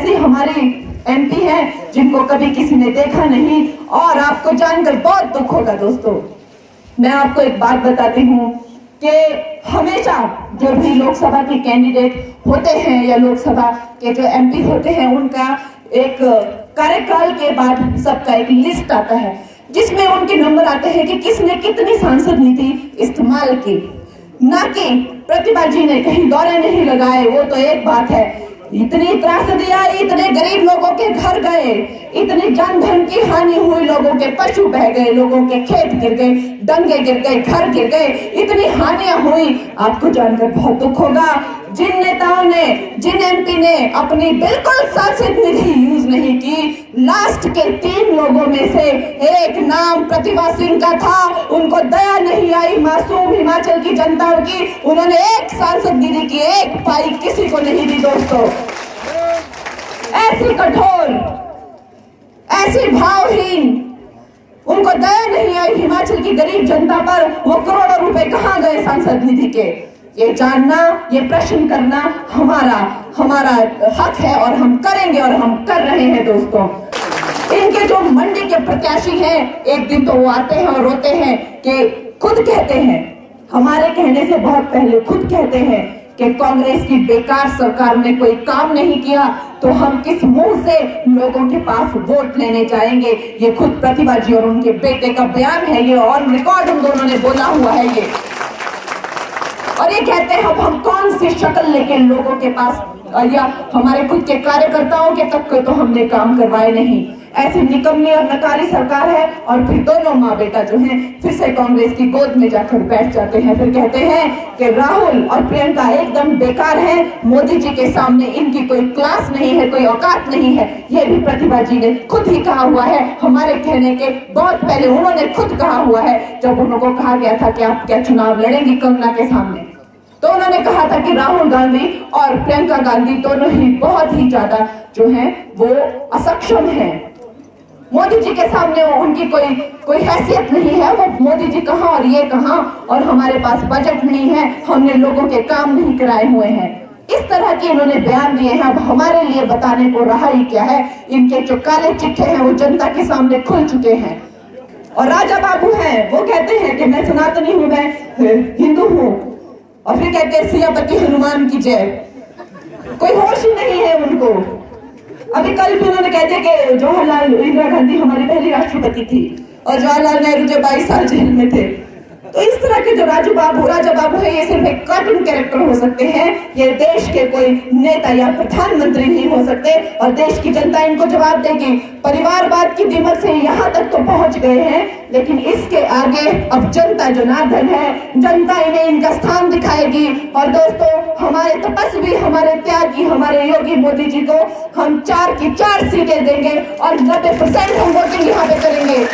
ऐसे हमारे एमपी हैं जिनको कभी किसी ने देखा नहीं, और आपको जानकर बहुत दुख होगा दोस्तों। मैं आपको एक बात बताती हूँ कि हमेशा जो भी लोकसभा के कैंडिडेट होते हैं या लोकसभा के जो एमपी होते हैं, उनका एक कार्यकाल के बाद सबका एक लिस्ट आता है जिसमें उनके नंबर आते हैं कि किसने कितनी सांसद नीति इस्तेमाल की, ना कि प्रतिभा जी ने कहीं दौरे नहीं लगाए। वो तो एक बात है, इतनी त्रासदी आई, इतने गरीब लोगों के घर गए, इतनी जान धन की हानि हुई, लोगों के पशु बह गए, लोगों के खेत गिर गए, डंगे गिर गए, घर गिर गए, इतनी हानियां हुई। आपको जानकर बहुत दुख होगा जिन नेताओं ने, जिन एमपी ने अपनी बिल्कुल सांसद निधि यूज नहीं की। लास्ट के 3 लोगों में से एक नाम प्रतिभा सिंह का था, उनको दया नहीं आई मासूम हिमाचल की जनता की, उन्होंने एक सांसद निधि की एक पाई किसी को नहीं दी दोस्तों। ऐसी कठोर, ऐसी भावहीन, उनको दया नहीं आई हिमाचल की गरीब जनता पर। वो करोड़ों रुपए कहां गए सांसद निधि के, ये जानना, ये प्रश्न करना हमारा हक है, और हम करेंगे और हम कर रहे हैं दोस्तों। इनके जो मंडी के प्रत्याशी हैं, एक दिन तो वो आते हैं और रोते हैं कि खुद कहते हैं, हमारे कहने से बहुत पहले खुद कहते हैं कि कांग्रेस की बेकार सरकार ने कोई काम नहीं किया, तो हम किस मुंह से लोगों के पास वोट लेने जाएंगे। ये खुद प्रतिभा जी और उनके बेटे का बयान है ये, और रिकॉर्ड उन दोनों ने बोला हुआ है ये। और ये कहते हैं हम कौन सी शक्ल लेके लोगों के पास, या हमारे खुद के कार्यकर्ताओं के तक के तो हमने काम करवाए नहीं। ऐसी निकम्मी और नकारी सरकार है, और फिर दोनों माँ बेटा जो हैं फिर से कांग्रेस की गोद में जाकर बैठ जाते हैं। फिर कहते हैं कि राहुल और प्रियंका एकदम बेकार हैं, मोदी जी के सामने इनकी कोई क्लास नहीं है, कोई औकात नहीं है। ये भी प्रतिभा जी ने खुद ही कहा हुआ है, हमारे कहने के बहुत पहले उन्होंने खुद कहा हुआ है। जब उनको कहा गया था कि आप क्या चुनाव लड़ेंगी कंगना के सामने, तो उन्होंने कहा था कि राहुल गांधी और प्रियंका गांधी दोनों ही बहुत ही ज्यादा जो हैं वो असक्षम हैं। मोदी जी के सामने उनकी कोई हैसियत नहीं है। वो मोदी जी कहां और ये कहां, और हमारे पास बजट नहीं है, हमने लोगों के काम नहीं कराए हुए हैं। इस तरह के इन्होंने बयान दिए हैं। अब हमारे लिए बताने को रहा ही क्या है, इनके जो काले चिट्ठे हैं वो जनता के सामने खुल चुके हैं। और राजा बाबू हैं, वो कहते हैं कि मैं सनातनी हूं, मैं हिंदू हूं, और फिर कहते हैं सियापति हनुमान की जय। कोई होश ही नहीं है उनको। अभी कल भी उन्होंने कह दिया कि जवाहरलाल इंदिरा गांधी हमारी पहली राष्ट्रपति थी, और जवाहरलाल नेहरू जो 22 साल जेल में थे। तो इस तरह के जो राजा बाबू है, ये सिर्फ एक कार्टून कैरेक्टर हो सकते हैं, ये देश के कोई नेता या प्रधानमंत्री नहीं हो सकते, और देश की जनता इनको जवाब देगी। परिवारवाद की दीमक से यहाँ तक तो पहुंच गए हैं, लेकिन इसके आगे अब जनता जो नाधन है, जनता इन्हें इनका स्थान दिखाएगी। और दोस्तों, हमारे तपस्वी, हमारे त्यागी, हमारे योगी मोदी जी को हम 4 की 4 सीटें देंगे, और 90% हम वोटिंग यहाँ पे करेंगे।